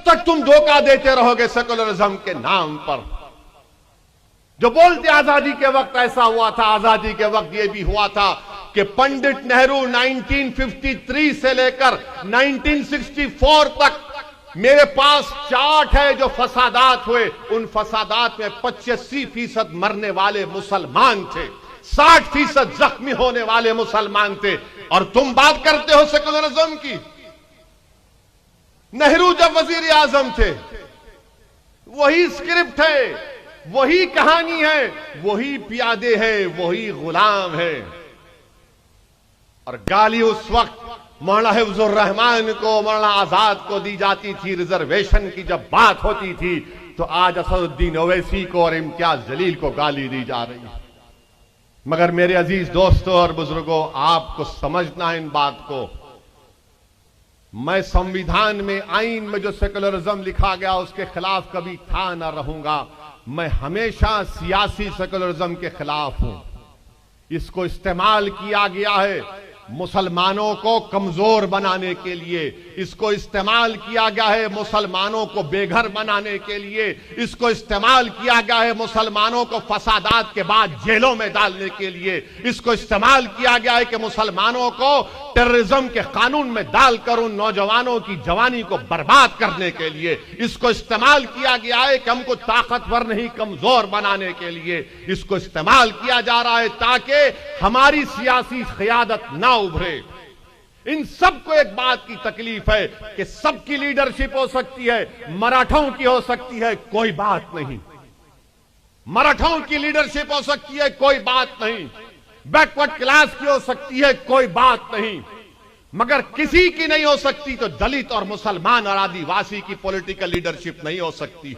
تک تم دھوکہ دیتے رہو گے سیکولرزم کے نام پر. جو بولتے آزادی کے وقت ایسا ہوا تھا، آزادی کے وقت یہ بھی ہوا تھا کہ پنڈت نہرو 1953 سے لے کر 1964 تک میرے پاس چارٹ ہے جو فسادات ہوئے. ان فسادات میں 85% مرنے والے مسلمان تھے، 60% زخمی ہونے والے مسلمان تھے. اور تم بات کرتے ہو سیکولرزم کی. نہرو جب وزیر اعظم تھے، وہی اسکرپٹ ہے، وہی کہانی ہے، وہی پیادے ہے، وہی غلام ہے. اور گالی اس وقت مولانا حفظ الرحمان کو، مولانا آزاد کو دی جاتی تھی. ریزرویشن کی جب بات ہوتی تھی تو آج اسد الدین اویسی کو اور امتیاز جلیل کو گالی دی جا رہی ہے. مگر میرے عزیز دوستوں اور بزرگوں، آپ کو سمجھنا ہے ان بات کو. میں سمویدھان میں، آئین میں جو سیکولرزم لکھا گیا اس کے خلاف کبھی تھا نہ رہوں گا. میں ہمیشہ سیاسی سیکولرزم کے خلاف ہوں. اس کو استعمال کیا گیا ہے مسلمانوں کو کمزور بنانے کے لیے، اس کو استعمال کیا گیا ہے مسلمانوں کو بے گھر بنانے کے لیے، اس کو استعمال کیا گیا ہے مسلمانوں کو فسادات کے بعد جیلوں میں ڈالنے کے لیے، اس کو استعمال کیا گیا ہے کہ مسلمانوں کو ٹیررزم کے قانون میں ڈال کر ان نوجوانوں کی جوانی کو برباد کرنے کے لیے، اس کو استعمال کیا گیا ہے کہ ہم کو طاقتور نہیں کمزور بنانے کے لیے، اس کو استعمال کیا جا رہا ہے تاکہ ہماری سیاسی قیادت نہ ابھرے. ان سب کو ایک بات کی تکلیف ہے کہ سب کی لیڈرشپ ہو سکتی ہے، مراٹھوں کی ہو سکتی ہے، کوئی بات نہیں. مراٹھوں کی لیڈرشپ ہو سکتی ہے، کوئی بات نہیں. بیکورڈ کلاس کی ہو سکتی ہے، کوئی بات نہیں. مگر کسی کی نہیں ہو سکتی تو دلت اور مسلمان اور آدیواسی کی پولیٹیکل لیڈرشپ نہیں ہو سکتی.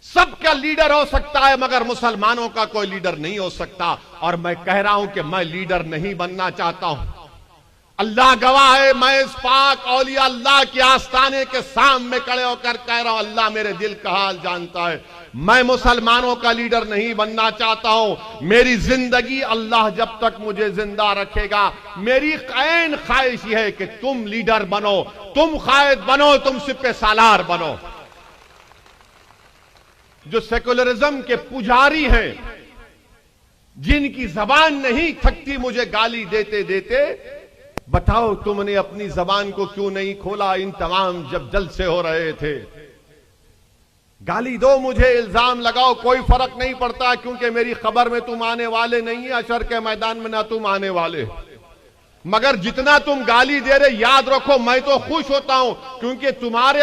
سب کا لیڈر ہو سکتا ہے مگر مسلمانوں کا کوئی لیڈر نہیں ہو سکتا. اور میں کہہ رہا ہوں کہ میں لیڈر نہیں بننا چاہتا ہوں. اللہ گواہ ہے، میں اس پاک اولیاء اللہ کے آستانے کے سامنے کھڑے ہو کر کہہ رہا ہوں، اللہ میرے دل کا حال جانتا ہے. میں مسلمانوں کا لیڈر نہیں بننا چاہتا ہوں. میری زندگی اللہ جب تک مجھے زندہ رکھے گا، میری عین خواہش یہ ہے کہ تم لیڈر بنو، تم قائد بنو، تم سپہ سالار بنو. جو سیکولرزم کے پجاری ہیں، جن کی زبان نہیں تھکتی مجھے گالی دیتے دیتے، بتاؤ تم نے اپنی زبان کو کیوں نہیں کھولا ان تمام جب جلسے ہو رہے تھے؟ گالی دو، مجھے الزام لگاؤ، کوئی فرق نہیں پڑتا کیونکہ میری خبر میں تم آنے والے نہیں ہیں، حشر کے میدان میں نہ تم آنے والے. مگر جتنا تم گالی دے رہے، یاد رکھو میں تو خوش ہوتا ہوں کیونکہ تمہارے